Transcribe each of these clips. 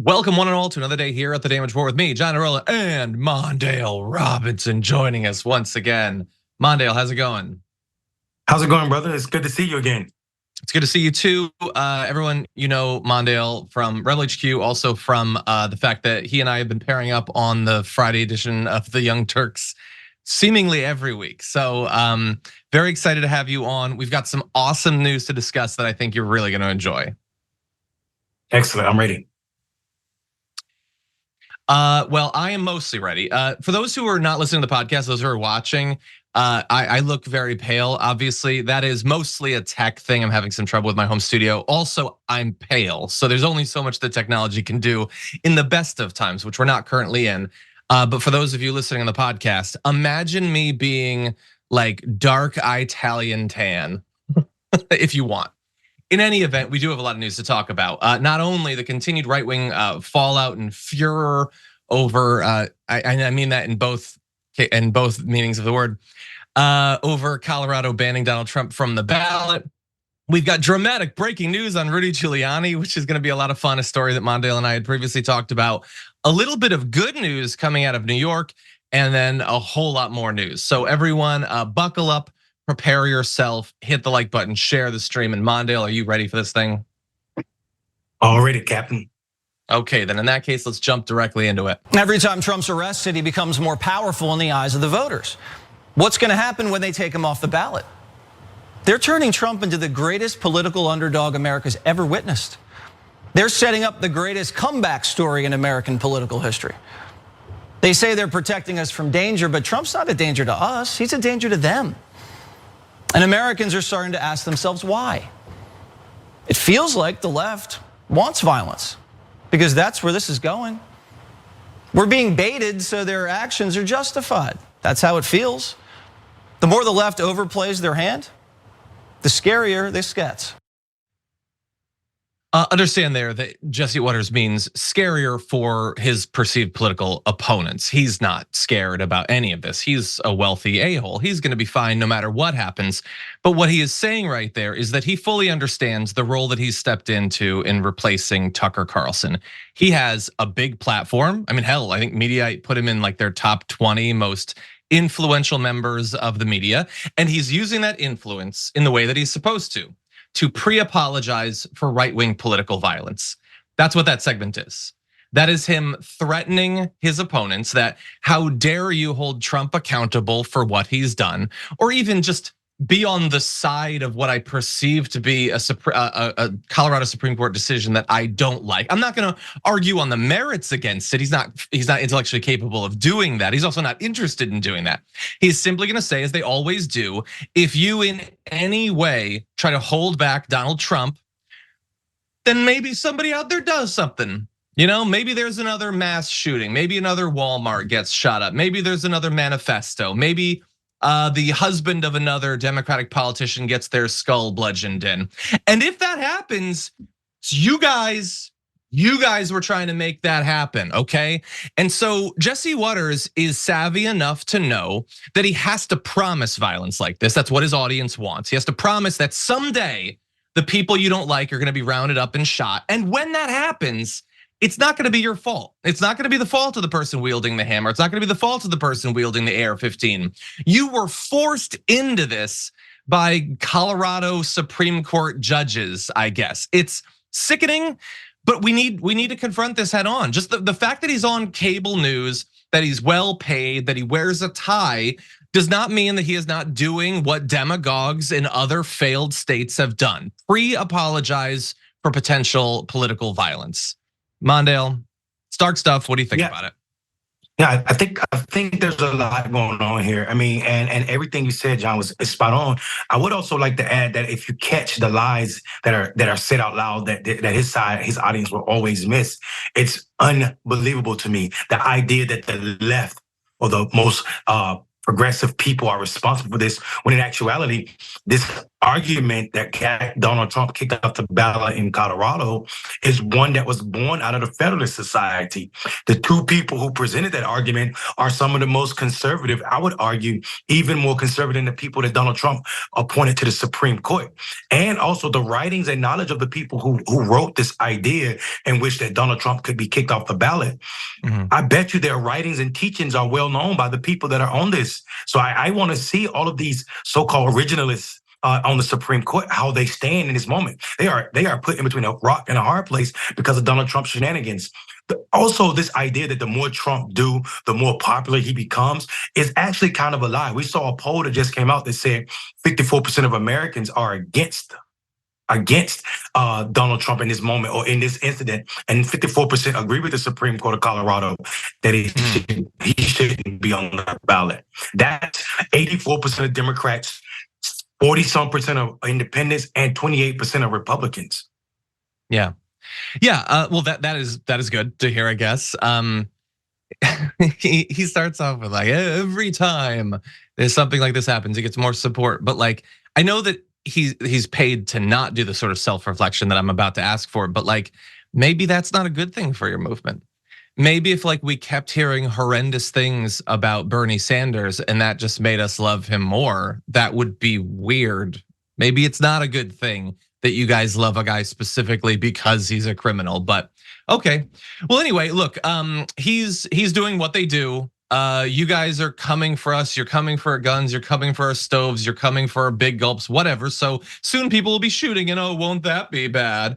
Welcome one and all to another day here at the Damage Report with me, Iadarola, and Mondale Robinson joining us once again. Mondale, how's it going? How's it going, brother? It's good to see you again. It's good to see you too. Everyone, you know Mondale from Rebel HQ, also from the fact that he and I have been pairing up on the Friday edition of the Young Turks seemingly every week. So very excited to have you on. We've got some awesome news to discuss that I think you're really gonna enjoy. Excellent, I'm ready. Well, I am mostly ready. For those who are not listening to the podcast, those who are watching, I look very pale. Obviously, that is mostly a tech thing. I'm having some trouble with my home studio. Also, I'm pale, so there's only so much that technology can do in the best of times, which we're not currently in. But for those of you listening on the podcast, imagine me being like dark Italian tan, if you want. In any event, we do have a lot of news to talk about. Not only the continued right-wing fallout and furor over, I mean that in both meanings of the word, over Colorado banning Donald Trump from the ballot. We've got dramatic breaking news on Rudy Giuliani, which is gonna be a lot of fun, a story that Mondale and I had previously talked about. A little bit of good news coming out of New York, and then a whole lot more news. So everyone buckle up. Prepare yourself, hit the like button, share the stream. And Mondale, are you ready for this thing? All ready, Captain. Okay, then in that case, let's jump directly into it. Every time Trump's arrested, he becomes more powerful in the eyes of the voters. What's gonna happen when they take him off the ballot? They're turning Trump into the greatest political underdog America's ever witnessed. They're setting up the greatest comeback story in American political history. They say they're protecting us from danger, but Trump's not a danger to us, he's a danger to them. And Americans are starting to ask themselves why. It feels like the left wants violence because that's where this is going. We're being baited so their actions are justified. That's how it feels. The more the left overplays their hand, the scarier this gets. Understand there that Jesse Waters means scarier for his perceived political opponents. He's not scared about any of this. He's a wealthy a-hole. He's gonna be fine no matter what happens. But what he is saying right there is that he fully understands the role that he's stepped into in replacing Tucker Carlson. He has a big platform. I mean, hell, I think Mediaite put him in like their top 20 most influential members of the media. And he's using that influence in the way that he's supposed to pre-apologize for right-wing political violence. That's what that segment is. That is him threatening his opponents that how dare you hold Trump accountable for what he's done, or even just be on the side of what I perceive to be a Colorado Supreme Court decision that I don't like. I'm not gonna argue on the merits against it. He's not intellectually capable of doing that. He's also not interested in doing that. He's simply gonna say, as they always do, if you in any way try to hold back Donald Trump, then maybe somebody out there does something. You know, maybe there's another mass shooting, maybe another Walmart gets shot up, maybe there's another manifesto, maybe the husband of another Democratic politician gets their skull bludgeoned in. And if that happens, you guys were trying to make that happen, okay? And so Jesse Waters is savvy enough to know that he has to promise violence like this. That's what his audience wants. He has to promise that someday the people you don't like are gonna be rounded up and shot. And when that happens, it's not gonna be your fault. It's not gonna be the fault of the person wielding the hammer. It's not gonna be the fault of the person wielding the AR-15. You were forced into this by Colorado Supreme Court judges, I guess. It's sickening, but we need to confront this head on. Just the fact that he's on cable news, that he's well paid, that he wears a tie, does not mean that he is not doing what demagogues in other failed states have done. Pre-apologize for potential political violence. Mondale, Stark stuff. What do you think about it? Yeah, I think there's a lot going on here. I mean, and everything you said, John, is spot on. I would also like to add that if you catch the lies that are said out loud, that his audience will always miss, it's unbelievable to me. The idea that the left or the most progressive people are responsible for this, when in actuality, this argument that Donald Trump kicked off the ballot in Colorado is one that was born out of the Federalist Society. The two people who presented that argument are some of the most conservative, I would argue, even more conservative than the people that Donald Trump appointed to the Supreme Court. And also the writings and knowledge of the people who wrote this idea in which that Donald Trump could be kicked off the ballot. Mm-hmm. I bet you their writings and teachings are well known by the people that are on this. So I want to see all of these so-called originalists on the Supreme Court, how they stand in this moment. They are put in between a rock and a hard place because of Donald Trump's shenanigans. Also, this idea that the more Trump do, the more popular he becomes is actually kind of a lie. We saw a poll that just came out that said 54% of Americans are against Donald Trump in this moment or in this incident, and 54% agree with the Supreme Court of Colorado that he shouldn't be on the ballot. That's 84% of Democrats, 40-some% of independents, and 28% of Republicans. Yeah. Well, that is good to hear, I guess. He starts off with like, every time there's something like this happens, he gets more support. But like, I know that he's paid to not do the sort of self-reflection that I'm about to ask for, but like, maybe that's not a good thing for your movement. Maybe if like we kept hearing horrendous things about Bernie Sanders and that just made us love him more, that would be weird. Maybe it's not a good thing that you guys love a guy specifically because he's a criminal, but okay. Well, anyway, look, he's doing what they do. You guys are coming for us. You're coming for our guns. You're coming for our stoves. You're coming for our big gulps, whatever. So soon people will be shooting and oh, won't that be bad?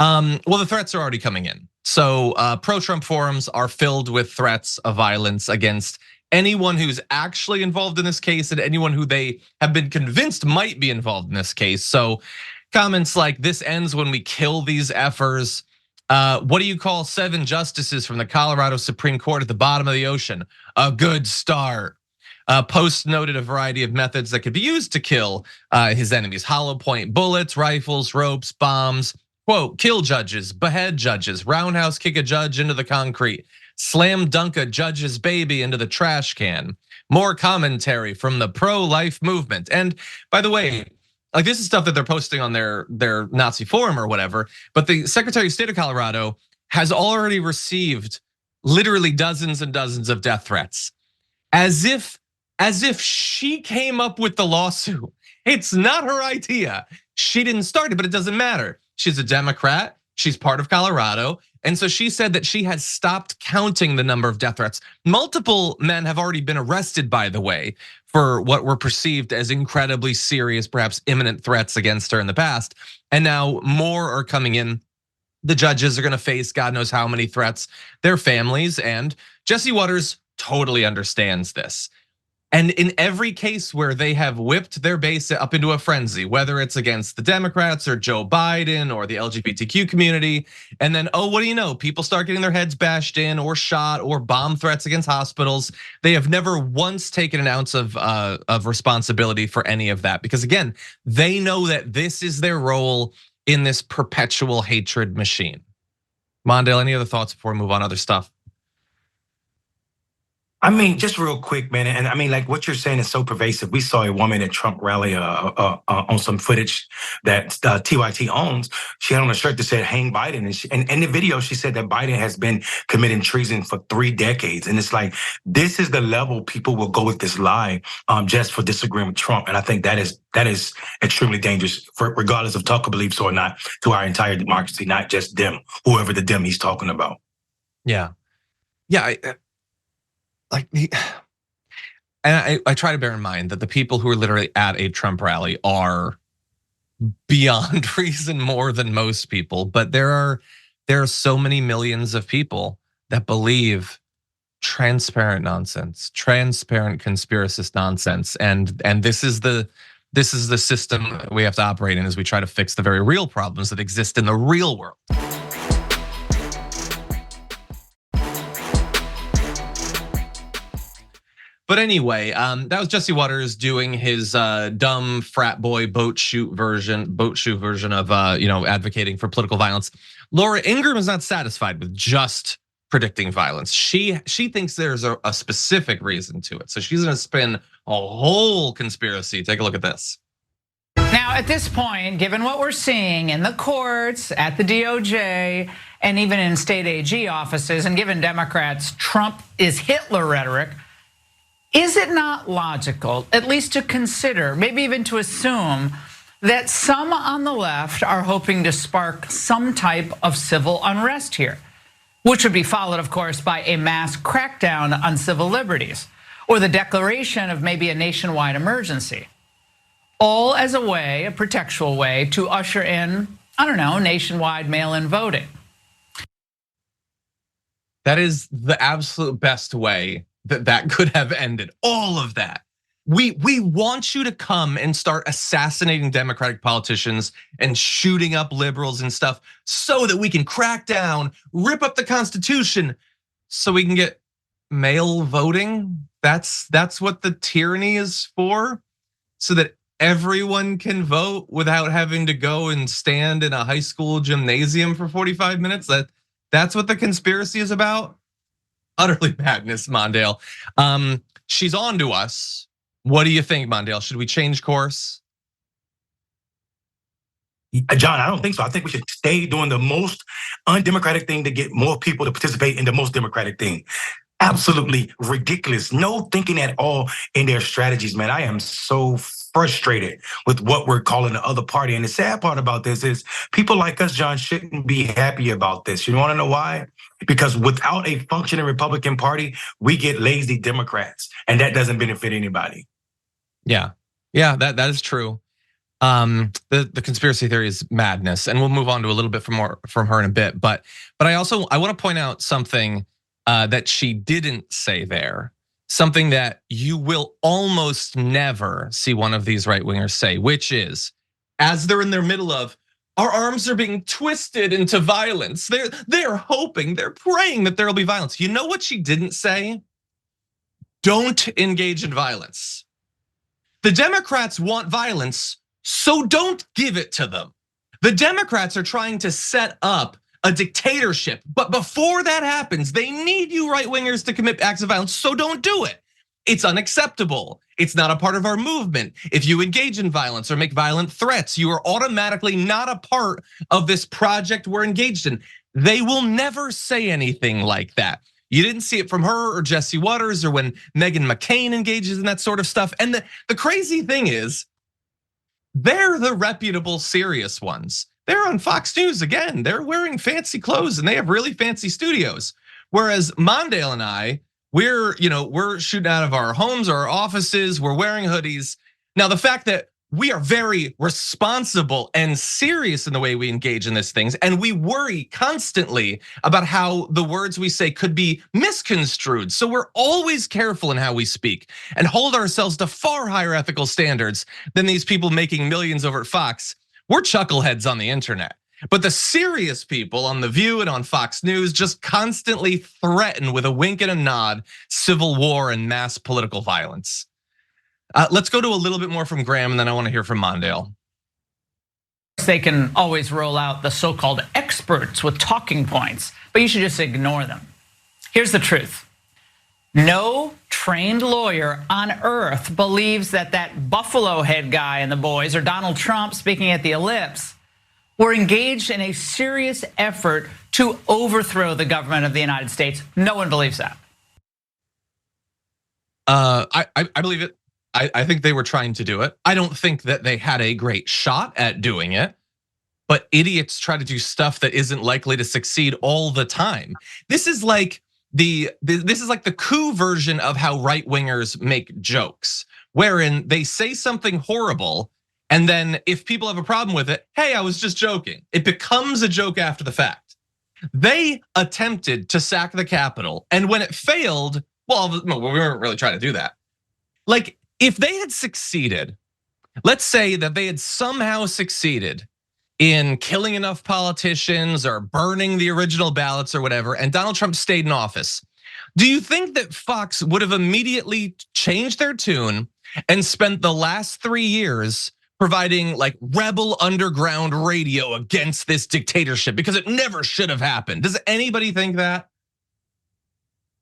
Well, the threats are already coming in. So pro-Trump forums are filled with threats of violence against anyone who's actually involved in this case and anyone who they have been convinced might be involved in this case. So comments like, this ends when we kill these effers. What do you call 7 justices from the Colorado Supreme Court at the bottom of the ocean? A good start. Post noted a variety of methods that could be used to kill his enemies: hollow point bullets, rifles, ropes, bombs. Quote, kill judges, behead judges, roundhouse kick a judge into the concrete, slam dunk a judge's baby into the trash can. More commentary from the pro-life movement. And by the way, like this is stuff that they're posting on their Nazi forum or whatever, but the Secretary of State of Colorado has already received literally dozens and dozens of death threats. As if she came up with the lawsuit. It's not her idea. She didn't start it, but it doesn't matter. She's a Democrat, she's part of Colorado. And so she said that she has stopped counting the number of death threats. Multiple men have already been arrested, by the way, for what were perceived as incredibly serious, perhaps imminent threats against her in the past. And now more are coming in. The judges are gonna face God knows how many threats, their families, and Jesse Waters totally understands this. And in every case where they have whipped their base up into a frenzy, whether it's against the Democrats or Joe Biden or the LGBTQ community, and then, oh, what do you know? People start getting their heads bashed in or shot or bomb threats against hospitals. They have never once taken an ounce of responsibility for any of that. Because again, they know that this is their role in this perpetual hatred machine. Mondale, any other thoughts before we move on to other stuff? I mean, just real quick, man. And I mean, like what you're saying is so pervasive. We saw a woman at Trump rally on some footage that TYT owns. She had on a shirt that said "Hang Biden," and in the video she said that Biden has been committing treason for 3 decades. And it's like, this is the level people will go with this lie just for disagreeing with Trump. And I think that is extremely dangerous, regardless of Tucker beliefs or not, to our entire democracy, not just them, whoever the them he's talking about. Yeah. And I try to bear in mind that the people who are literally at a Trump rally are beyond reason more than most people, but there are so many millions of people that believe transparent nonsense, transparent conspiracist nonsense, and this is the system we have to operate in as we try to fix the very real problems that exist in the real world. But anyway, that was Jesse Waters doing his dumb frat boy boat shoe version of advocating for political violence. Laura Ingraham is not satisfied with just predicting violence. She thinks there's a specific reason to it. So she's gonna spin a whole conspiracy. Take a look at this. Now, at this point, given what we're seeing in the courts, at the DOJ, and even in state AG offices, and given Democrats' Trump is Hitler rhetoric, is it not logical, at least to consider, maybe even to assume, that some on the left are hoping to spark some type of civil unrest here, which would be followed, of course, by a mass crackdown on civil liberties, or the declaration of maybe a nationwide emergency, all as a way, a pretextual way, to usher in, I don't know, nationwide mail-in voting? That is the absolute best way that could have ended all of that. We want you to come and start assassinating Democratic politicians and shooting up liberals and stuff so that we can crack down, rip up the Constitution, so we can get mail voting. That's what the tyranny is for, so that everyone can vote without having to go and stand in a high school gymnasium for 45 minutes. That's what the conspiracy is about. Utterly madness, Mondale. She's on to us. What do you think, Mondale? Should we change course? John, I don't think so. I think we should stay doing the most undemocratic thing to get more people to participate in the most democratic thing. Absolutely ridiculous. No thinking at all in their strategies, man. I am so frustrated with what we're calling the other party. And the sad part about this is people like us, John, shouldn't be happy about this. You want to know why? Because without a functioning Republican Party, we get lazy Democrats, and that doesn't benefit anybody. Yeah, that is true. The conspiracy theory is madness, and we'll move on to a little bit from her in a bit. But I want to point out something that she didn't say there. Something that you will almost never see one of these right wingers say, which is, as they're in their middle of, our arms are being twisted into violence. They're hoping, they're praying that there'll be violence. You know what she didn't say? Don't engage in violence. The Democrats want violence, so don't give it to them. The Democrats are trying to set up a dictatorship, but before that happens, they need you right wingers to commit acts of violence, so don't do it. It's unacceptable. It's not a part of our movement. If you engage in violence or make violent threats, you are automatically not a part of this project we're engaged in. They will never say anything like that. You didn't see it from her or Jesse Waters or when Meghan McCain engages in that sort of stuff. And the crazy thing is, they're the reputable, serious ones. They're on Fox News again. They're wearing fancy clothes and they have really fancy studios. Whereas Mondale and I, we're shooting out of our homes, our offices, we're wearing hoodies. Now, the fact that we are very responsible and serious in the way we engage in these things, and we worry constantly about how the words we say could be misconstrued. So we're always careful in how we speak and hold ourselves to far higher ethical standards than these people making millions over at Fox. We're chuckleheads on the internet. But the serious people on The View and on Fox News just constantly threaten with a wink and a nod civil war and mass political violence. Let's go to a little bit more from Graham, and then I want to hear from Mondale. They can always roll out the so-called experts with talking points, but you should just ignore them. Here's the truth. No trained lawyer on earth believes that Buffalo head guy and the boys, or Donald Trump speaking at the Ellipse, were engaged in a serious effort to overthrow the government of the United States. No one believes that. I believe it. I think they were trying to do it. I don't think that they had a great shot at doing it, but idiots try to do stuff that isn't likely to succeed all the time. This is like the coup version of how right wingers make jokes, wherein they say something horrible, and then if people have a problem with it, hey, I was just joking. It becomes a joke after the fact. They attempted to sack the Capitol, and when it failed, well, we weren't really trying to do that. Like, if they had succeeded, let's say that they had somehow succeeded in killing enough politicians or burning the original ballots or whatever, and Donald Trump stayed in office, do you think that Fox would have immediately changed their tune and spent the last 3 years providing like rebel underground radio against this dictatorship? Because it never should have happened. Does anybody think that?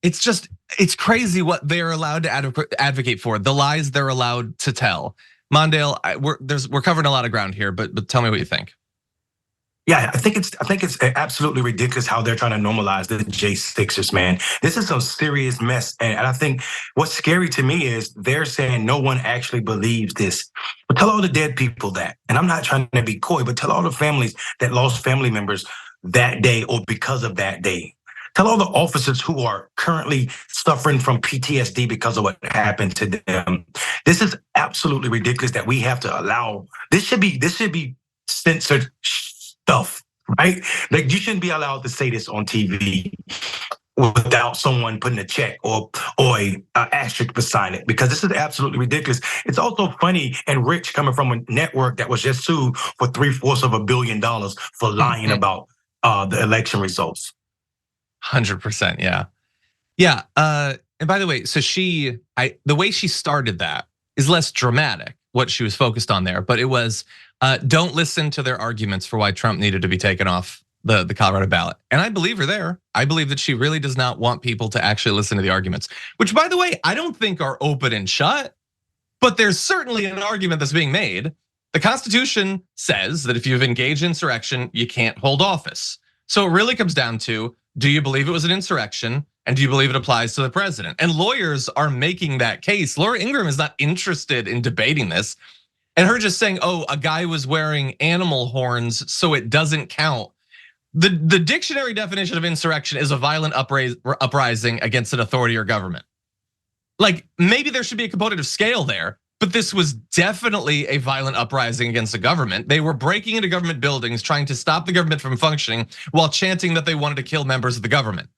It's crazy what they're allowed to advocate for, the lies they're allowed to tell. Mondale, we're covering a lot of ground here, but tell me what you think. Yeah, I think it's absolutely ridiculous how they're trying to normalize the J6ers, man. This is some serious mess, and I think what's scary to me is they're saying no one actually believes this. But tell all the dead people that, and I'm not trying to be coy, but tell all the families that lost family members that day or because of that day. Tell all the officers who are currently suffering from PTSD because of what happened to them. This is absolutely ridiculous that we have to allow. This should be censored stuff, right? Like you shouldn't be allowed to say this on TV without someone putting a check or a asterisk beside it, because this is absolutely ridiculous. It's also funny and rich coming from a network that was just sued for $750 million for lying about the election results. 100%, yeah. Yeah, and by the way, so the way she started that is less dramatic, what she was focused on there, but it was, don't listen to their arguments for why Trump needed to be taken off the Colorado ballot. And I believe her there. I believe that she really does not want people to actually listen to the arguments, which by the way, I don't think are open and shut, but there's certainly an argument that's being made. The Constitution says that if you've engaged in insurrection, you can't hold office. So it really comes down to, do you believe it was an insurrection? And do you believe it applies to the president? And lawyers are making that case. Laura Ingraham is not interested in debating this. And her just saying, oh, a guy was wearing animal horns, so it doesn't count. The dictionary definition of insurrection is a violent uprising against an authority or government. Like maybe there should be a component of scale there, but this was definitely a violent uprising against the government. They were breaking into government buildings, trying to stop the government from functioning while chanting that they wanted to kill members of the government.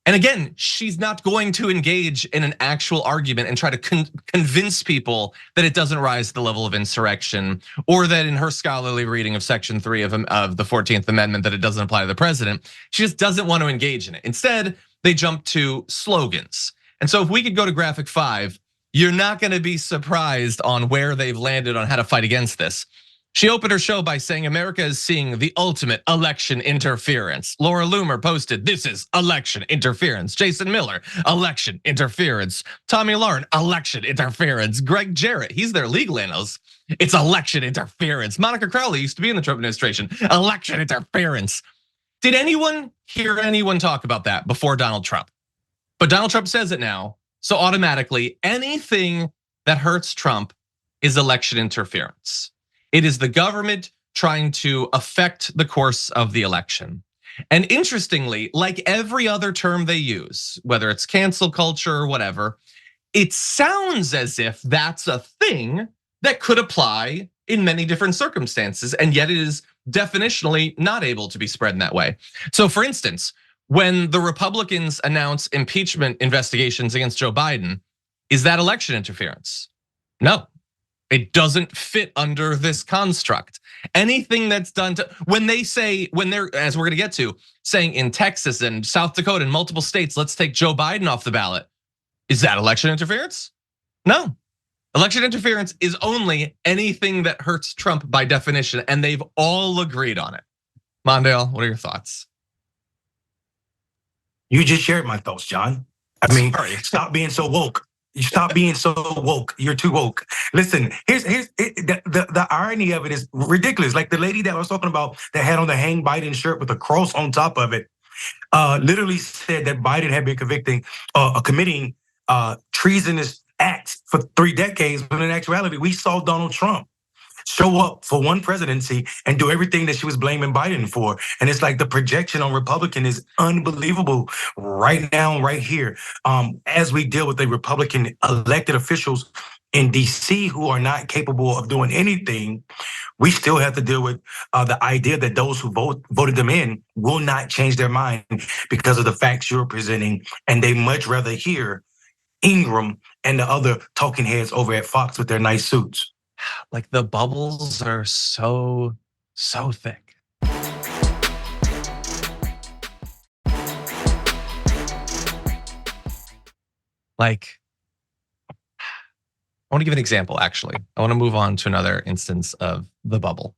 And again, she's not going to engage in an actual argument and try to convince people that it doesn't rise to the level of insurrection, or that in her scholarly reading of Section 3 of the 14th Amendment that it doesn't apply to the president. She just doesn't want to engage in it. Instead, they jump to slogans. And so if we could go to graphic 5, you're not going to be surprised on where they've landed on how to fight against this. She opened her show by saying America is seeing the ultimate election interference. Laura Loomer posted, this is election interference. Jason Miller, election interference. Tommy Lauren, election interference. Greg Jarrett, he's their legal analyst. It's election interference. Monica Crowley used to be in the Trump administration. Election interference. Did anyone hear anyone talk about that before Donald Trump? But Donald Trump says it now. So automatically, anything that hurts Trump is election interference. It is the government trying to affect the course of the election. And interestingly, like every other term they use, whether it's cancel culture or whatever, it sounds as if that's a thing that could apply in many different circumstances, and yet it is definitionally not able to be spread in that way. So for instance, when the Republicans announce impeachment investigations against Joe Biden, is that election interference? No. It doesn't fit under this construct. Anything that's done to, when they're, as we're gonna get to, saying in Texas and South Dakota and multiple states, let's take Joe Biden off the ballot. Is that election interference? No. Election interference is only anything that hurts Trump by definition, and they've all agreed on it. Mondale, what are your thoughts? You just shared my thoughts, John. I mean, stop being so woke. You stop being so woke. You're too woke. Listen, here's the irony of it is ridiculous. Like the lady that I was talking about that had on the Hang Biden shirt with a cross on top of it, literally said that Biden had been committing treasonous acts for 3 decades. But in actuality, we saw Donald Trump show up for one presidency and do everything that she was blaming Biden for. And it's like the projection on Republican is unbelievable right now, right here. As we deal with the Republican elected officials in DC who are not capable of doing anything, we still have to deal with the idea that those who voted them in will not change their mind because of the facts you're presenting. And they much rather hear Ingram and the other talking heads over at Fox with their nice suits. Like the bubbles are so thick. Like, I want to give an example, actually. I want to move on to another instance of the bubble.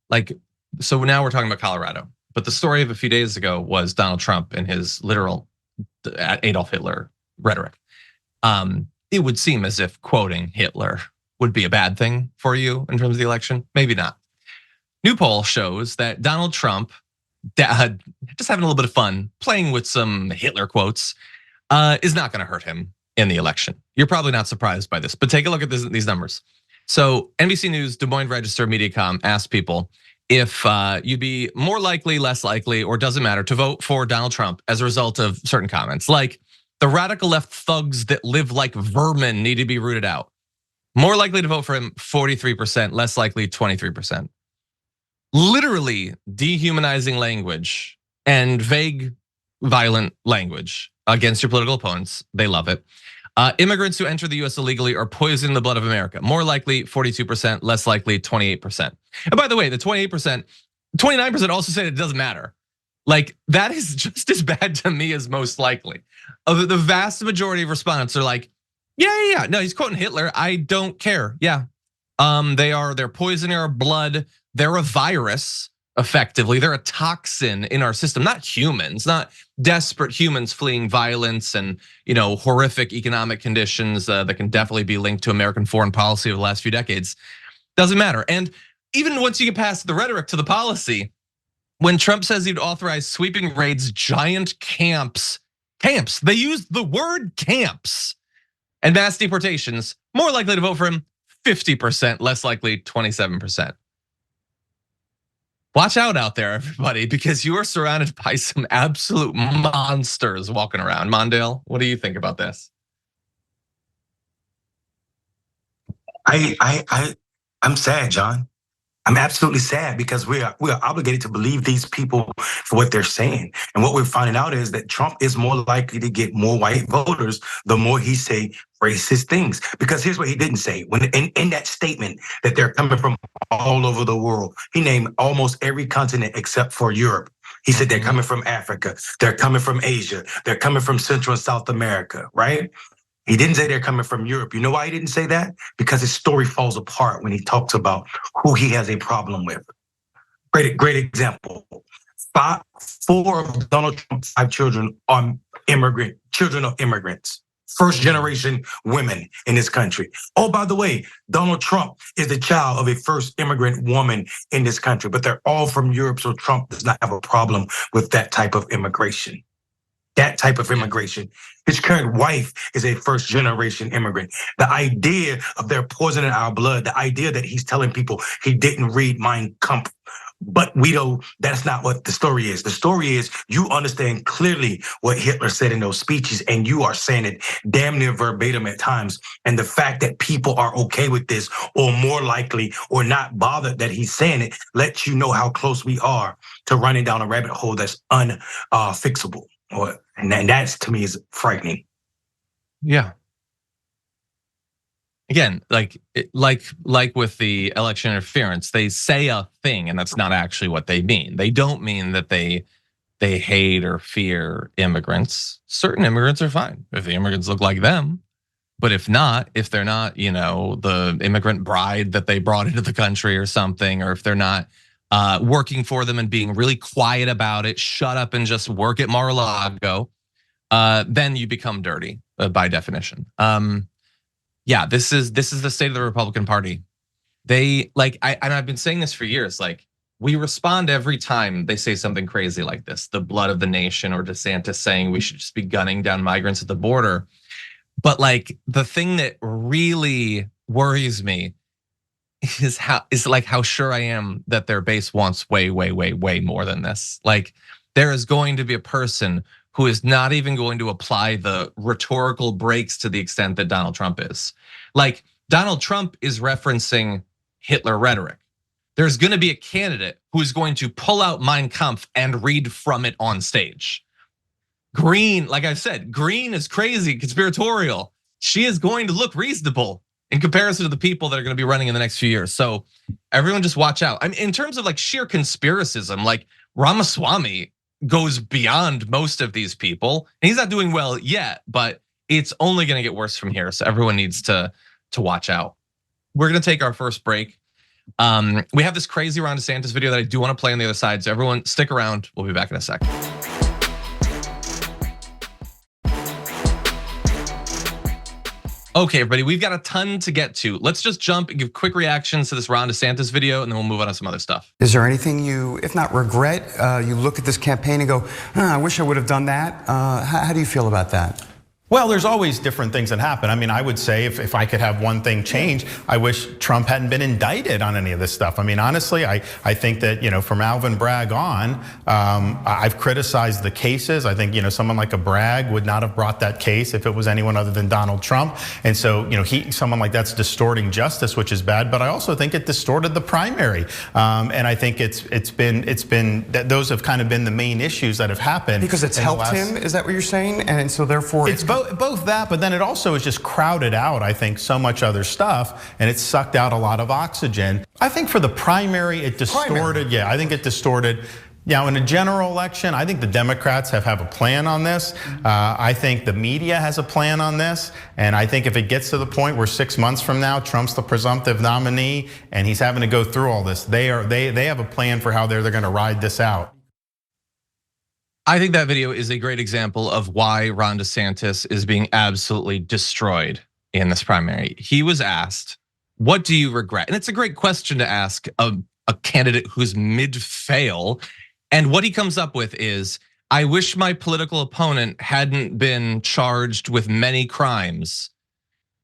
Like, so now we're talking about Colorado, but the story of a few days ago was Donald Trump and his literal Adolf Hitler rhetoric. It would seem as if quoting Hitler would be a bad thing for you in terms of the election? Maybe not. New poll shows that Donald Trump, just having a little bit of fun, playing with some Hitler quotes, is not gonna hurt him in the election. You're probably not surprised by this, but take a look at these numbers. So NBC News, Des Moines Register, Mediacom asked people if you'd be more likely, less likely, or doesn't matter to vote for Donald Trump as a result of certain comments, like the radical left thugs that live like vermin need to be rooted out. More likely to vote for him, 43%, less likely, 23%. Literally dehumanizing language and vague, violent language against your political opponents. They love it. Immigrants who enter the US illegally are poisoning the blood of America. More likely, 42%, less likely, 28%. And by the way, the 28%, 29% also say it doesn't matter. Like, that is just as bad to me as most likely. The vast majority of respondents are like, yeah, no, he's quoting Hitler. I don't care. Yeah, they're poisoning our blood. They're a virus, effectively. They're a toxin in our system, not humans, not desperate humans fleeing violence and horrific economic conditions that can definitely be linked to American foreign policy over the last few decades. Doesn't matter. And even once you get past the rhetoric to the policy, when Trump says he'd authorize sweeping raids, giant camps, they used the word camps, and mass deportations, more likely to vote for him, 50%, less likely, 27%. Watch out there, everybody, because you are surrounded by some absolute monsters walking around. Mondale, what do you think about this? I'm sad, John. I'm absolutely sad because we are obligated to believe these people for what they're saying. And what we're finding out is that Trump is more likely to get more white voters the more he say racist things. Because here's what he didn't say. When in that statement that they're coming from all over the world, he named almost every continent except for Europe. He said they're coming from Africa, they're coming from Asia, they're coming from Central and South America, right? He didn't say they're coming from Europe. You know why he didn't say that? Because his story falls apart when he talks about who he has a problem with. Great example. 4 of Donald Trump's 5 children are children of immigrants. First generation women in this country. Oh, by the way, Donald Trump is the child of a first immigrant woman in this country, but they're all from Europe, so Trump does not have a problem with that type of immigration. His current wife is a first generation immigrant. The idea of their poisoning our blood, the idea that he's telling people he didn't read Mein Kampf, but that's not what the story is. The story is you understand clearly what Hitler said in those speeches, and you are saying it damn near verbatim at times. And the fact that people are okay with this, or more likely, or not bothered that he's saying it, lets you know how close we are to running down a rabbit hole that's unfixable. And that's, to me, is frightening. Yeah. Again, like with the election interference, they say a thing and that's not actually what they mean. They don't mean that they hate or fear immigrants. Certain immigrants are fine if the immigrants look like them. But if they're not, the immigrant bride that they brought into the country or something, or if they're not working for them and being really quiet about it, shut up and just work at Mar-a-Lago, then you become dirty by definition. Yeah, this is the state of the Republican Party. They I've been saying this for years. Like, we respond every time they say something crazy like this, the blood of the nation, or DeSantis saying we should just be gunning down migrants at the border. But the thing that really worries me is how sure I am that their base wants way more than this. Like, there is going to be a person who is not even going to apply the rhetorical breaks to the extent that Donald Trump is. Like, Donald Trump is referencing Hitler rhetoric. There's going to be a candidate who's going to pull out Mein Kampf and read from it on stage. Green, like I said, Green is crazy, conspiratorial. She is going to look reasonable in comparison to the people that are going to be running in the next few years. So everyone just watch out. I mean, in terms of sheer conspiracism, Ramaswamy goes beyond most of these people. And he's not doing well yet, but it's only going to get worse from here. So everyone needs to watch out. We're going to take our first break. We have this crazy Ron DeSantis video that I do want to play on the other side. So everyone stick around. We'll be back in a sec. Okay, everybody, we've got a ton to get to. Let's just jump and give quick reactions to this Ron DeSantis video, and then we'll move on to some other stuff. Is there anything you, if not regret, you look at this campaign and go, I wish I would have done that? How do you feel about that? Well, there's always different things that happen. I mean, I would say if I could have one thing change, I wish Trump hadn't been indicted on any of this stuff. I mean, honestly, I think that, from Alvin Bragg on, I've criticized the cases. I think, someone like a Bragg would not have brought that case if it was anyone other than Donald Trump. And so, someone like that's distorting justice, which is bad. But I also think it distorted the primary. And I think it's been that those have kind of been the main issues that have happened. Because it's helped him, is that what you're saying? And so therefore it's both that, but then it also has just crowded out, I think, so much other stuff, and it's sucked out a lot of oxygen. I think for the primary, it distorted. Yeah, I think it distorted. Now, in a general election, I think the Democrats have a plan on this. I think the media has a plan on this. And I think if it gets to the point where 6 months from now, Trump's the presumptive nominee and he's having to go through all this, they have a plan for how they're going to ride this out. I think that video is a great example of why Ron DeSantis is being absolutely destroyed in this primary. He was asked, what do you regret? And it's a great question to ask a candidate who's mid-fail. And what he comes up with is, I wish my political opponent hadn't been charged with many crimes.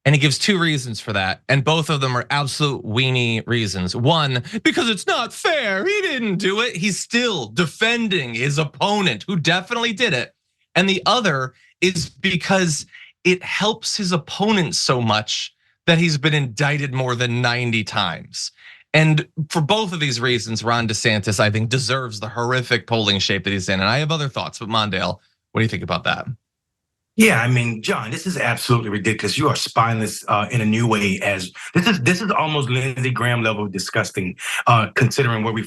And he gives two reasons for that. And both of them are absolute weenie reasons. One, because it's not fair. He didn't do it. He's still defending his opponent who definitely did it. And the other is because it helps his opponent so much that he's been indicted more than 90 times. And for both of these reasons, Ron DeSantis, I think, deserves the horrific polling shape that he's in. And I have other thoughts, but Mondale, what do you think about that? Yeah, I mean, John, this is absolutely ridiculous. You are spineless in a new way. As this is almost Lindsey Graham level disgusting, considering where we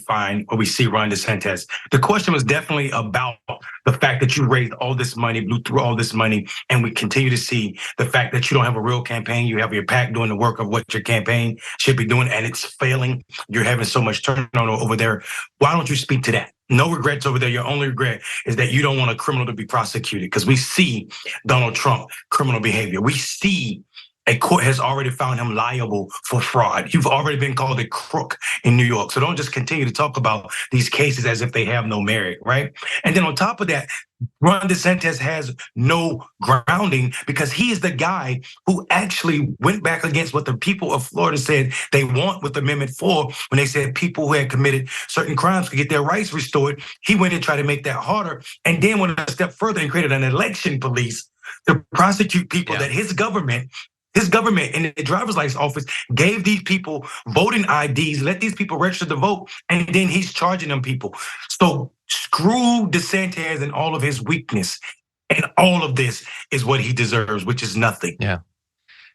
see Ron DeSantis. The question was definitely about the fact that you raised all this money, blew through all this money, and we continue to see the fact that you don't have a real campaign. You have your PAC doing the work of what your campaign should be doing, and it's failing. You're having so much turnover over there. Why don't you speak to that? No regrets over there. Your only regret is that you don't want a criminal to be prosecuted, because we see Donald Trump criminal behavior. We see a court has already found him liable for fraud. You've already been called a crook in New York. So don't just continue to talk about these cases as if they have no merit, right? And then on top of that, Ron DeSantis has no grounding, because he is the guy who actually went back against what the people of Florida said they want with Amendment 4, when they said people who had committed certain crimes could get their rights restored. He went and tried to make that harder, and then went a step further and created an election police to prosecute people that his government in the driver's license office gave these people voting IDs, let these people register to vote, and then he's charging them people. So screw DeSantis and all of his weakness. And all of this is what he deserves, which is nothing.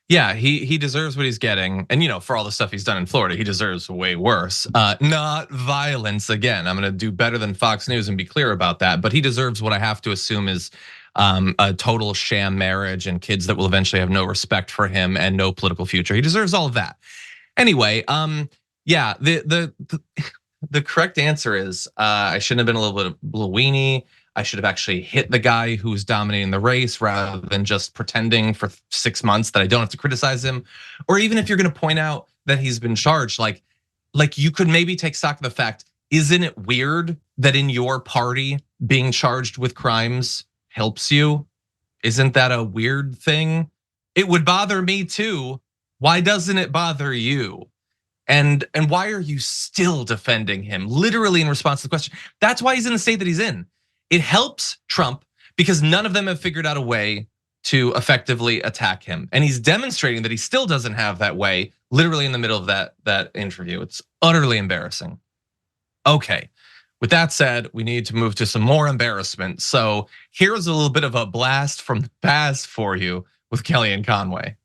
Yeah, he deserves what he's getting. And for all the stuff he's done in Florida, he deserves way worse. Not violence. Again, I'm gonna do better than Fox News and be clear about that. But he deserves what I have to assume is a total sham marriage and kids that will eventually have no respect for him and no political future. He deserves all of that. Anyway, yeah, the correct answer is I shouldn't have been a little weenie. I should have actually hit the guy who's dominating the race, rather than just pretending for 6 months that I don't have to criticize him. Or even if you're gonna point out that he's been charged, like you could maybe take stock of the fact, isn't it weird that in your party being charged with crimes helps you? Isn't that a weird thing? It would bother me too. Why doesn't it bother you? And why are you still defending him? Literally in response to the question. That's why he's in the state that he's in. It helps Trump because none of them have figured out a way to effectively attack him. And he's demonstrating that he still doesn't have that way, literally in the middle of that interview. It's utterly embarrassing. Okay. With that said, we need to move to some more embarrassment. So here's a little bit of a blast from the past for you with Kellyanne Conway.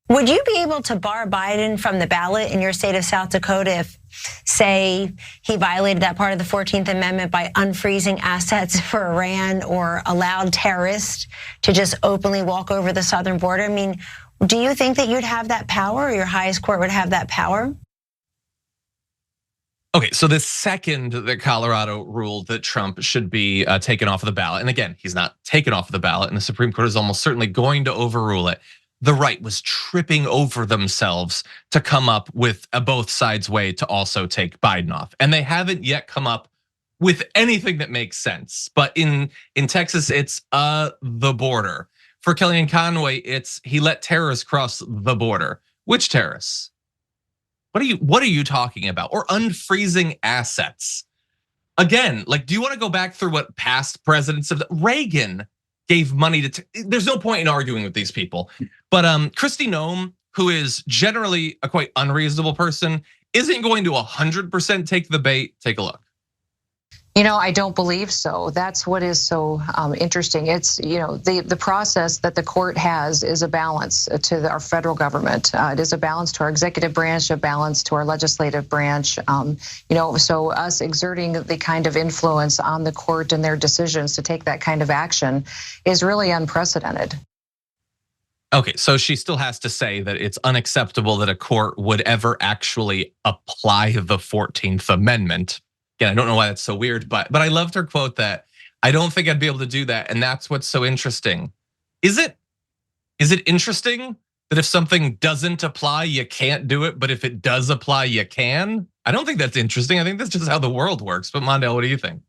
Would you be able to bar Biden from the ballot in your state of South Dakota if, say, he violated that part of the 14th Amendment by unfreezing assets for Iran, or allowed terrorists to just openly walk over the southern border? I mean, do you think that you'd have that power, or your highest court would have that power? Okay, so the second that Colorado ruled that Trump should be taken off of the ballot, and again, he's not taken off of the ballot, and the Supreme Court is almost certainly going to overrule it. the right was tripping over themselves to come up with a both sides way to also take Biden off. And they haven't yet come up with anything that makes sense. But in Texas, it's the border. For Kellyanne Conway, it's he let terrorists cross the border. Which terrorists? What are you talking about? Or unfreezing assets? Again, like, do you want to go back through what past presidents have? Reagan gave money to. There's no point in arguing with these people. But Kristi Noem, who is generally a quite unreasonable person, isn't going to 100% take the bait. Take a look. You know, I don't believe so. That's what is so interesting. It's, you know, the process that the court has is a balance to our federal government. It is a balance to our executive branch, a balance to our legislative branch. You know, so us exerting the kind of influence on the court and their decisions to take that kind of action is really unprecedented. Okay, so she still has to say that it's unacceptable that a court would ever actually apply the 14th Amendment. Again, I don't know why that's so weird, but I loved her quote that I don't think I'd be able to do that, and that's what's so interesting. Is it interesting that if something doesn't apply, you can't do it, but if it does apply, you can? I don't think that's interesting. I think that's just how the world works. But Mondale, what do you think?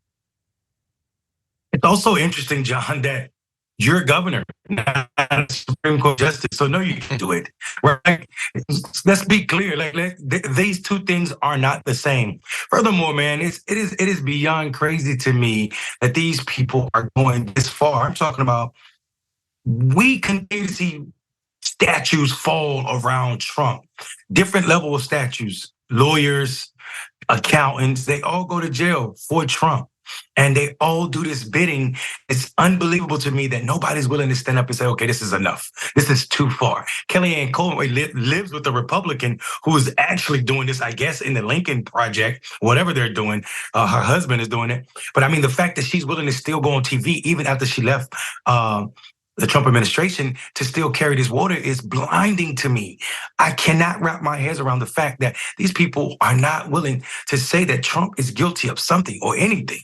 It's also interesting, John, that you're a governor, not a Supreme Court justice, so no, you can do it. Right? Let's be clear. Like these two things are not the same. Furthermore, man, it is beyond crazy to me that these people are going this far. I'm talking about we continue to see statues fall around Trump, different level of statues, lawyers, accountants, they all go to jail for Trump. And they all do this bidding. It's unbelievable to me that nobody's willing to stand up and say, okay, this is enough. This is too far. Kellyanne Conway lives with a Republican who is actually doing this, I guess, in the Lincoln Project, whatever they're doing. Her husband is doing it. But I mean, the fact that she's willing to still go on TV, even after she left the Trump administration, to still carry this water is blinding to me. I cannot wrap my head around the fact that these people are not willing to say that Trump is guilty of something or anything.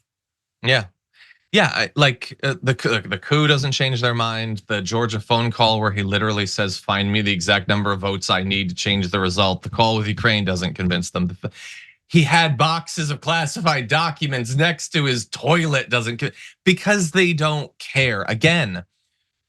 Yeah, like the coup doesn't change their mind. The Georgia phone call where he literally says, "Find me the exact number of votes I need to change the result." The call with Ukraine doesn't convince them. He had boxes of classified documents next to his toilet doesn't, because they don't care. Again,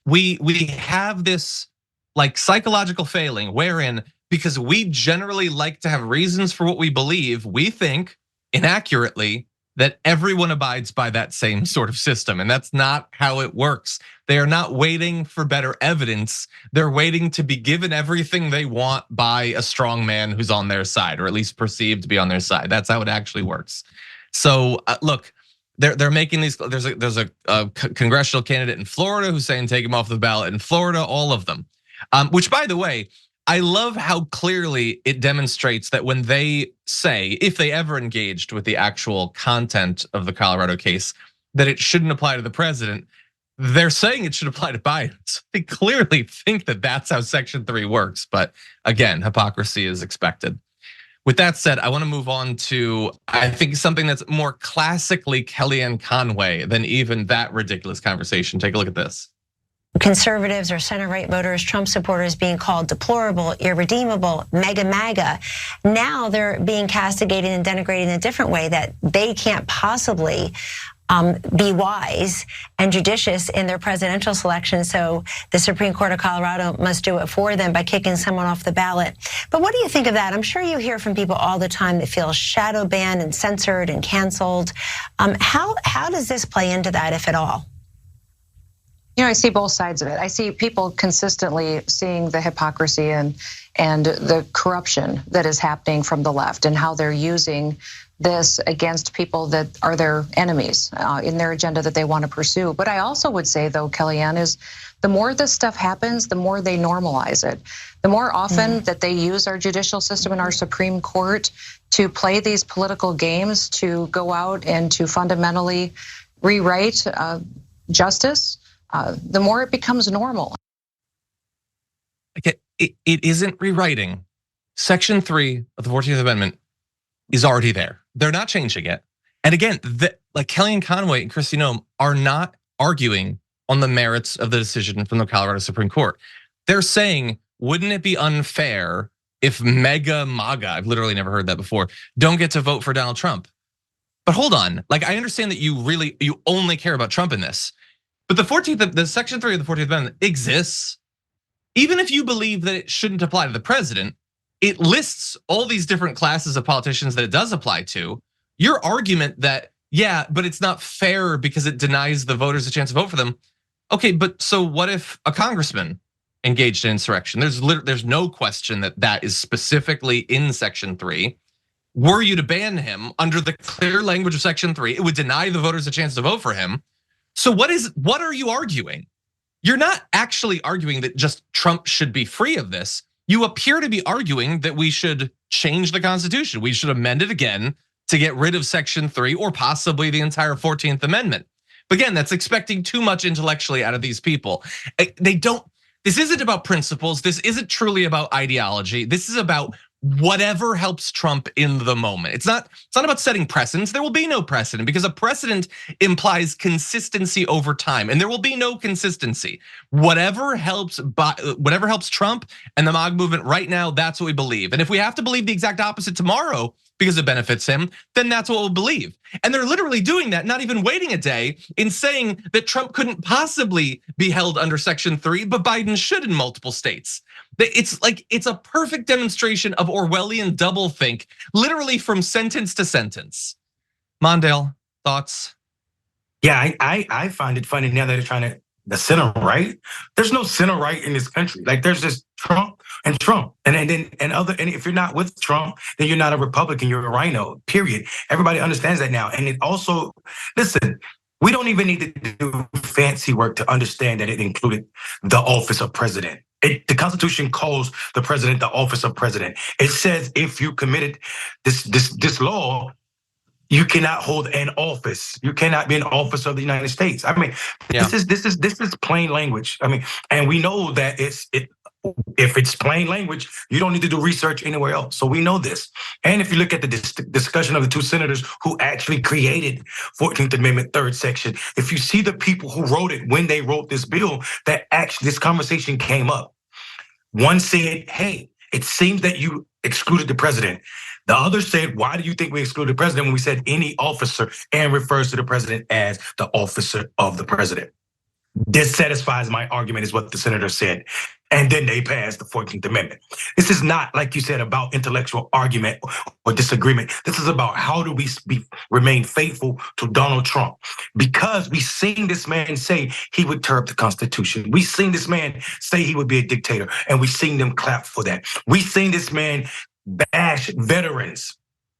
we have this like psychological failing wherein, because we generally like to have reasons for what we believe, we think inaccurately that everyone abides by that same sort of system. And that's not how it works. They are not waiting for better evidence. They're waiting to be given everything they want by a strong man who's on their side, or at least perceived to be on their side. That's how it actually works. So look, they're making these, there's a congressional candidate in Florida who's saying take him off the ballot in Florida, all of them. Which, by the way, I love how clearly it demonstrates that when they say, if they ever engaged with the actual content of the Colorado case, that it shouldn't apply to the president, they're saying it should apply to Biden. So they clearly think that that's how Section 3 works. But again, hypocrisy is expected. With that said, I want to move on to, I think, something that's more classically Kellyanne Conway than even that ridiculous conversation. Take a look at this. Conservatives or center-right voters, Trump supporters being called deplorable, irredeemable, mega MAGA. Now they're being castigated and denigrated in a different way that they can't possibly be wise and judicious in their presidential selection. So the Supreme Court of Colorado must do it for them by kicking someone off the ballot. But what do you think of that? I'm sure you hear from people all the time that feel shadow banned and censored and canceled. How does this play into that, if at all? You know, I see both sides of it. I see people consistently seeing the hypocrisy and the corruption that is happening from the left and how they're using this against people that are their enemies in their agenda that they want to pursue. But I also would say, though, Kellyanne, is the more this stuff happens, the more they normalize it. The more often that they use our judicial system and our Supreme Court to play these political games, to go out and to fundamentally rewrite justice, the more it becomes normal. It isn't rewriting. Section 3 of the 14th Amendment is already there. They're not changing it. And again, like Kellyanne Conway and Kristi Noem are not arguing on the merits of the decision from the Colorado Supreme Court. they're saying, wouldn't it be unfair if mega MAGA, I've literally never heard that before, don't get to vote for Donald Trump? But hold on, like I understand that you only care about Trump in this, but the Section 3 of the 14th Amendment exists. Even if you believe that it shouldn't apply to the president, it lists all these different classes of politicians that it does apply to. Your argument that, yeah, but it's not fair because it denies the voters a chance to vote for them. Okay, but so what if a congressman engaged in insurrection? There's no question that is specifically in Section 3. Were you to ban him under the clear language of Section 3, it would deny the voters a chance to vote for him. So what are you arguing? You're not actually arguing that just Trump should be free of this. You appear to be arguing that we should change the Constitution. We should amend it again to get rid of Section 3 or possibly the entire 14th Amendment. But again, that's expecting too much intellectually out of these people. This isn't about principles. This isn't truly about ideology. This is about whatever helps Trump in the moment. It's not about setting precedents. There will be no precedent because a precedent implies consistency over time, and there will be no consistency. Whatever helps Trump and the MAGA movement right now, that's what we believe. And if we have to believe the exact opposite tomorrow because it benefits him, then that's what we'll believe. And they're literally doing that, not even waiting a day, in saying that Trump couldn't possibly be held under Section 3, but Biden should in multiple states. It's a perfect demonstration of Orwellian doublethink, literally from sentence to sentence. Mondale, thoughts? Yeah, I find it funny now that they're trying to the center right. There's no center right in this country. Like there's just Trump and if you're not with Trump, then you're not a Republican, you're a rhino, period. Everybody understands that now. And it also, listen, we don't even need to do fancy work to understand that it included the office of president. The Constitution calls the president the office of president. It says if you committed this law, you cannot hold an office. You cannot be an officer of the United States. I mean, this is plain language. I mean, and we know that if it's plain language, you don't need to do research anywhere else. So we know this. And if you look at the discussion of the two senators who actually created 14th Amendment, third section, if you see the people who wrote it when they wrote this bill, that actually this conversation came up. One said, hey, it seems that you excluded the president. The other said, why do you think we excluded the president when we said any officer and refers to the president as the officer of the president? This satisfies my argument, is what the senator said. And then they passed the 14th Amendment. This is not, like you said, about intellectual argument or disagreement. This is about how do we remain faithful to Donald Trump? Because we seen this man say he would tear up the Constitution. We seen this man say he would be a dictator, and we seen them clap for that. We seen this man bash veterans.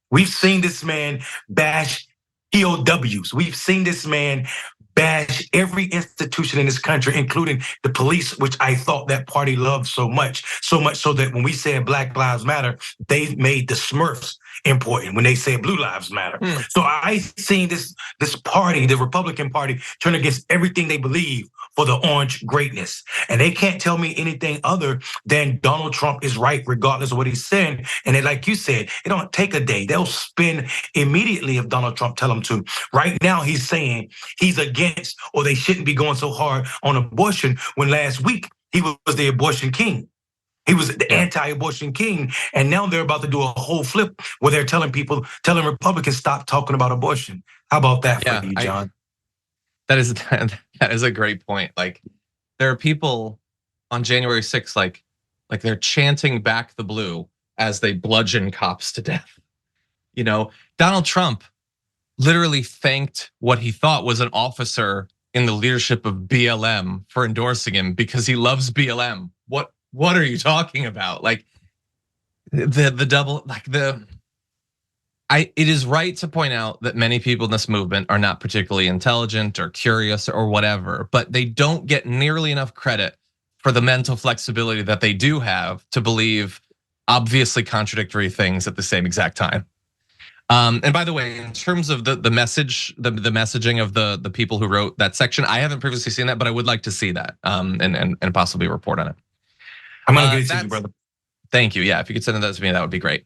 We've seen this man bash POWs. We've seen this man bash every institution in this country, including the police, which I thought that party loved so much so that when we said Black Lives Matter, they made the Smurfs important when they said Blue Lives Matter. So I seen this party, the Republican Party, turn against everything they believe for the orange greatness. And they can't tell me anything other than Donald Trump is right, regardless of what he's saying. And then, like you said, it don't take a day. They'll spin immediately if Donald Trump tell them to. Right now, he's saying he's against, or they shouldn't be going so hard on abortion, when last week he was the abortion king. He was the anti-abortion king. And now they're about to do a whole flip where they're telling Republicans, stop talking about abortion. How about that for you, John? That is a great point. Like, there are people on January 6th, like they're chanting back the blue as they bludgeon cops to death. You know, Donald Trump literally thanked what he thought was an officer in the leadership of BLM for endorsing him because he loves BLM. What are you talking about? Like the double, like it is right to point out that many people in this movement are not particularly intelligent or curious or whatever, but they don't get nearly enough credit for the mental flexibility that they do have to believe obviously contradictory things at the same exact time. And by the way, in terms of the messaging of the people who wrote that section, I haven't previously seen that, but I would like to see that and possibly report on it. I'm gonna get it to you, brother. Thank you. Yeah, if you could send that to me, that would be great.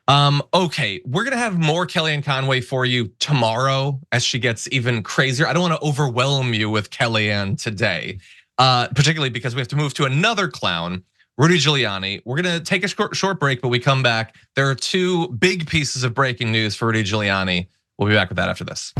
Okay, we're gonna have more Kellyanne Conway for you tomorrow as she gets even crazier. I don't want to overwhelm you with Kellyanne today. particularly because we have to move to another clown, Rudy Giuliani. We're gonna take a short break, but we come back. There are two big pieces of breaking news for Rudy Giuliani. We'll be back with that after this.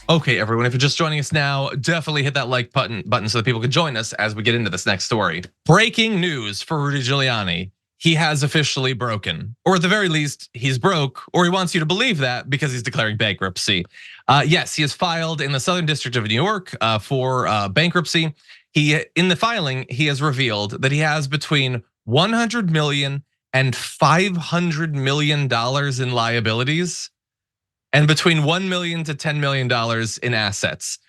Okay, everyone, if you're just joining us now, definitely hit that like button so that people can join us as we get into this next story. Breaking news for Rudy Giuliani. He has officially broken, or at the very least, he's broke, or he wants you to believe that because he's declaring bankruptcy. Yes, he has filed in the Southern District of New York for bankruptcy. In the filing, he has revealed that he has between 100 million and 500 million dollars in liabilities, and between $1 million to $10 million in assets.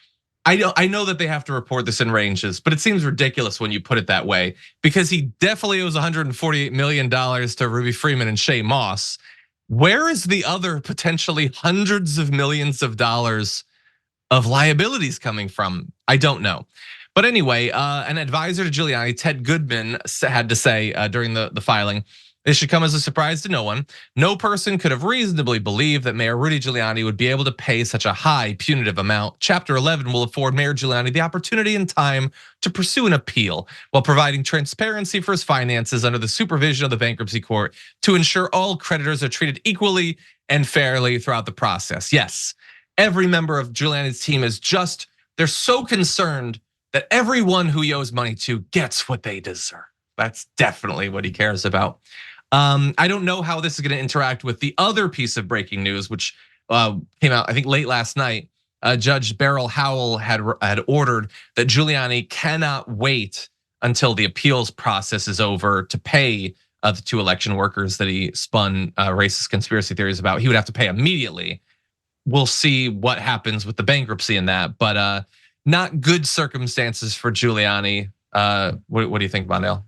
I know that they have to report this in ranges, but it seems ridiculous when you put it that way, because he definitely owes $148 million to Ruby Freeman and Shaye Moss. Where is the other potentially hundreds of millions of dollars of liabilities coming from? I don't know. But anyway, an advisor to Giuliani, Ted Goodman, had to say during the filing, this should come as a surprise to no one. No person could have reasonably believed that Mayor Rudy Giuliani would be able to pay such a high punitive amount. Chapter 11 will afford Mayor Giuliani the opportunity and time to pursue an appeal while providing transparency for his finances under the supervision of the bankruptcy court to ensure all creditors are treated equally and fairly throughout the process. Yes, every member of Giuliani's team is they're so concerned that everyone who he owes money to gets what they deserve. That's definitely what he cares about. I don't know how this is going to interact with the other piece of breaking news, which came out, I think, late last night. Judge Beryl Howell had ordered that Giuliani cannot wait until the appeals process is over to pay the two election workers that he spun racist conspiracy theories about. He would have to pay immediately. We'll see what happens with the bankruptcy in that, but not good circumstances for Giuliani. What do you think, Mondale?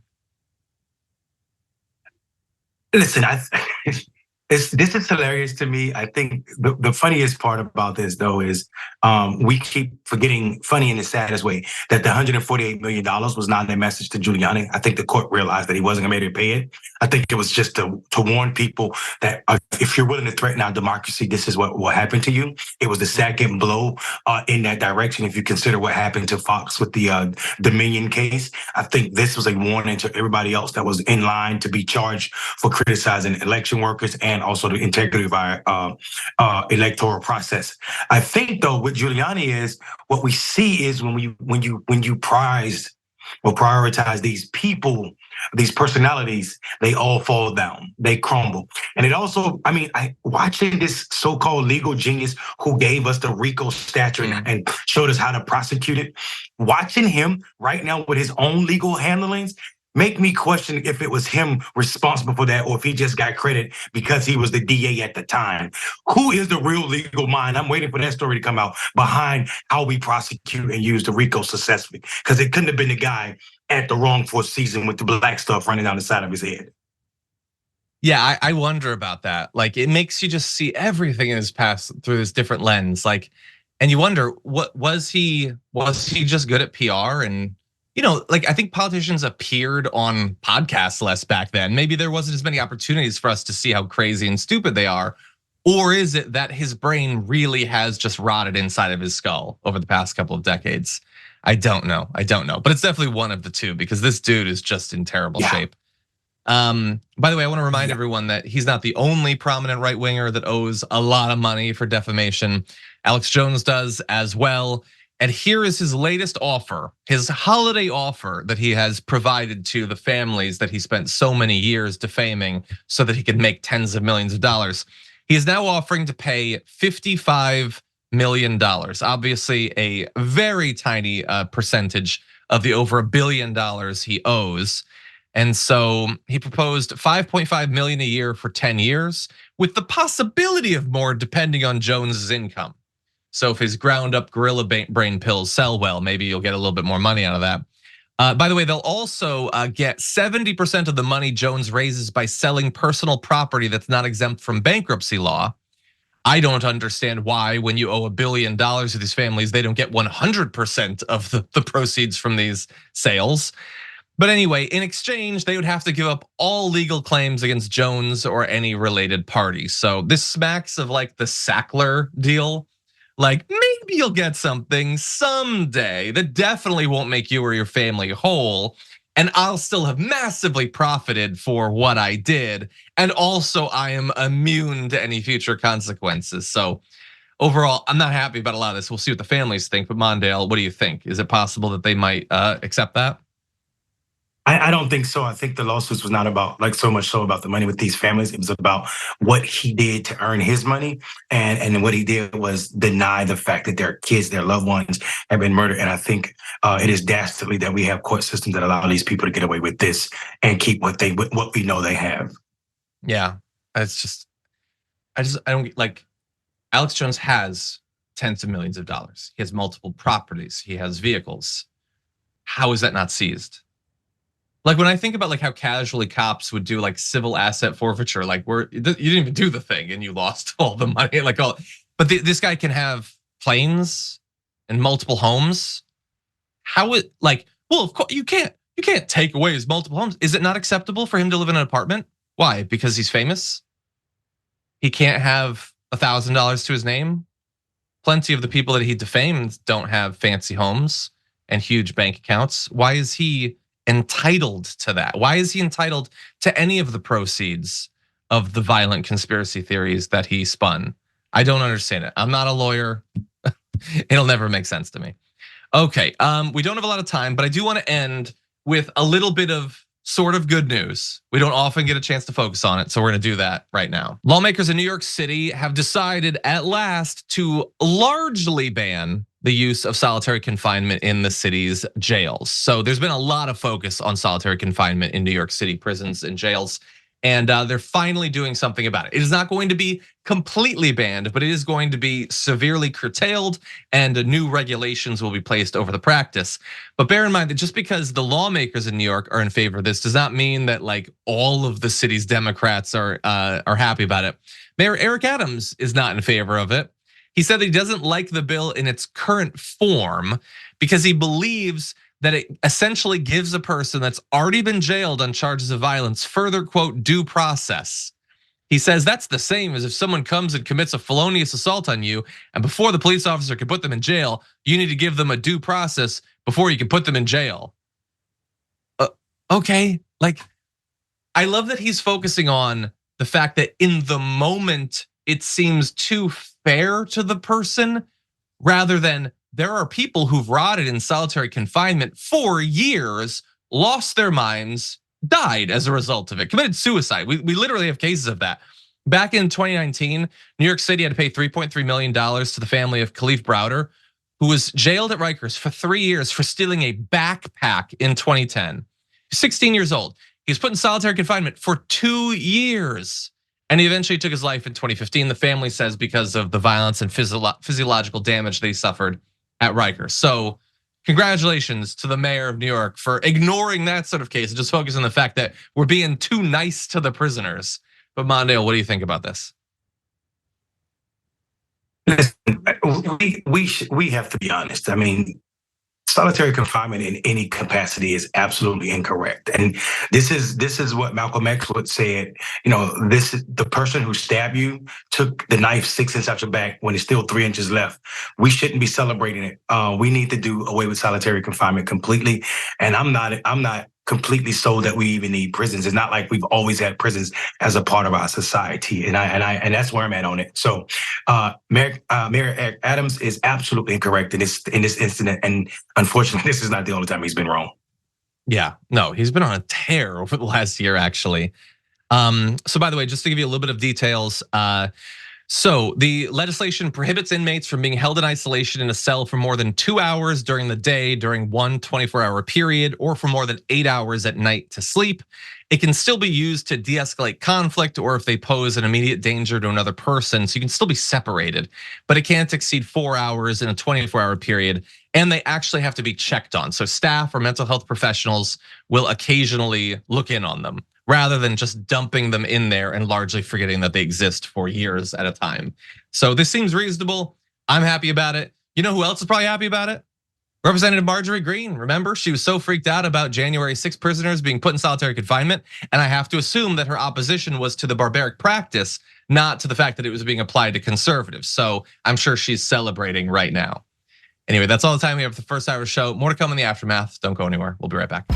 Listen, this is hilarious to me. I think the funniest part about this, though, is we keep forgetting, funny in the saddest way, that the $148 million was not a message to Giuliani. I think the court realized that he wasn't going to be able to pay it. I think it was just to warn people that if you're willing to threaten our democracy, this is what will happen to you. It was the second blow in that direction. If you consider what happened to Fox with the Dominion case, I think this was a warning to everybody else that was in line to be charged for criticizing election workers and also the integrity of our electoral process. I think, though, what Giuliani is, what we see is when you prize or prioritize these people, these personalities, they all fall down, they crumble. And it also, watching this so-called legal genius who gave us the RICO statute and showed us how to prosecute it, watching him right now with his own legal handlings, make me question if it was him responsible for that or if he just got credit because he was the DA at the time. Who is the real legal mind? I'm waiting for that story to come out behind how we prosecute and use the RICO successfully, because it couldn't have been the guy at the wrongful season with the black stuff running down the side of his head. Yeah, I wonder about that. Like, it makes you just see everything in his past through this different lens. Like, and you wonder, what was he just good at PR? And like, I think politicians appeared on podcasts less back then. Maybe there wasn't as many opportunities for us to see how crazy and stupid they are. Or is it that his brain really has just rotted inside of his skull over the past couple of decades? I don't know, but it's definitely one of the two, because this dude is just in terrible shape. By the way, I want to remind everyone that he's not the only prominent right winger that owes a lot of money for defamation. Alex Jones does as well. And here is his latest offer, his holiday offer that he has provided to the families that he spent so many years defaming so that he could make tens of millions of dollars. He is now offering to pay $55 million, obviously a very tiny percentage of the over $1 billion he owes. And so he proposed $5.5 million a year for 10 years, with the possibility of more depending on Jones's income. So if his ground up gorilla brain pills sell well, maybe you'll get a little bit more money out of that. By the way, they'll also get 70% of the money Jones raises by selling personal property that's not exempt from bankruptcy law. I don't understand why, when you owe $1 billion to these families, they don't get 100% of the proceeds from these sales. But anyway, in exchange, they would have to give up all legal claims against Jones or any related party. So this smacks of like the Sackler deal Like maybe you'll get something someday that definitely won't make you or your family whole. And I'll still have massively profited for what I did. And also I am immune to any future consequences. So overall, I'm not happy about a lot of this. We'll see what the families think. But Mondale, what do you think? Is it possible that they might accept that? I don't think so. I think the lawsuits was not about like so much so about the money with these families. It was about what he did to earn his money, and what he did was deny the fact that their kids, their loved ones, have been murdered. And I think it is dastardly that we have court systems that allow these people to get away with this and keep what we know they have. Yeah, it's just I don't like. Alex Jones has tens of millions of dollars. He has multiple properties. He has vehicles. How is that not seized? Like when I think about like how casually cops would do like civil asset forfeiture, like where you didn't even do the thing and you lost all the money, like all. But this guy can have planes and multiple homes. How it like? Well, of course you can't take away his multiple homes. Is it not acceptable for him to live in an apartment? Why? Because he's famous. He can't have $1,000 to his name. Plenty of the people that he defamed don't have fancy homes and huge bank accounts. Why is he entitled to that? Why is he entitled to any of the proceeds of the violent conspiracy theories that he spun? I don't understand it. I'm not a lawyer. It'll never make sense to me. Okay, we don't have a lot of time, but I do want to end with a little bit of sort of good news. We don't often get a chance to focus on it, so we're gonna do that right now. Lawmakers in New York City have decided at last to largely ban the use of solitary confinement in the city's jails. So there's been a lot of focus on solitary confinement in New York City prisons and jails, and they're finally doing something about it. It is not going to be completely banned, but it is going to be severely curtailed, and new regulations will be placed over the practice. But bear in mind that just because the lawmakers in New York are in favor of this does not mean that like all of the city's Democrats are happy about it. Mayor Eric Adams is not in favor of it. He said that he doesn't like the bill in its current form because he believes that it essentially gives a person that's already been jailed on charges of violence further, quote, due process. He says that's the same as if someone comes and commits a felonious assault on you, and before the police officer can put them in jail, you need to give them a due process before you can put them in jail. Okay, like, I love that he's focusing on the fact that in the moment, it seems too fair to the person rather than there are people who've rotted in solitary confinement for years, lost their minds, died as a result of it, committed suicide. We literally have cases of that. Back in 2019, New York City had to pay $3.3 million to the family of Khalif Browder, who was jailed at Rikers for 3 years for stealing a backpack in 2010. 16 years old. He was put in solitary confinement for 2 years. And he eventually took his life in 2015. The family says because of the violence and physiological damage they suffered at Rikers. So congratulations to the mayor of New York for ignoring that sort of case and just focusing on the fact that we're being too nice to the prisoners. But Mondale, what do you think about this? Listen, we have to be honest. I mean, solitary confinement in any capacity is absolutely incorrect. And this is what Malcolm X would say. You know, this is the person who stabbed you took the knife 6 inches out your back when there's still 3 inches left. We shouldn't be celebrating it. We need to do away with solitary confinement completely. And I'm not completely sold that we even need prisons. It's not like we've always had prisons as a part of our society, and that's where I'm at on it. So, Mayor Adams is absolutely incorrect in this incident, and unfortunately, this is not the only time he's been wrong. Yeah, no, he's been on a tear over the last year, actually. So, by the way, just to give you a little bit of details. So the legislation prohibits inmates from being held in isolation in a cell for more than 2 hours during the day during one 24-hour period, or for more than 8 hours at night to sleep. It can still be used to de-escalate conflict or if they pose an immediate danger to another person, so you can still be separated, but it can't exceed 4 hours in a 24-hour period, and they actually have to be checked on. So staff or mental health professionals will occasionally look in on them, rather than just dumping them in there and largely forgetting that they exist for years at a time. So this seems reasonable. I'm happy about it. You know who else is probably happy about it? Representative Marjorie Greene, remember, she was so freaked out about January 6 prisoners being put in solitary confinement, and I have to assume that her opposition was to the barbaric practice, not to the fact that it was being applied to conservatives. So I'm sure she's celebrating right now. Anyway, that's all the time we have for the first hour of the show. More to come in the aftermath. Don't go anywhere. We'll be right back.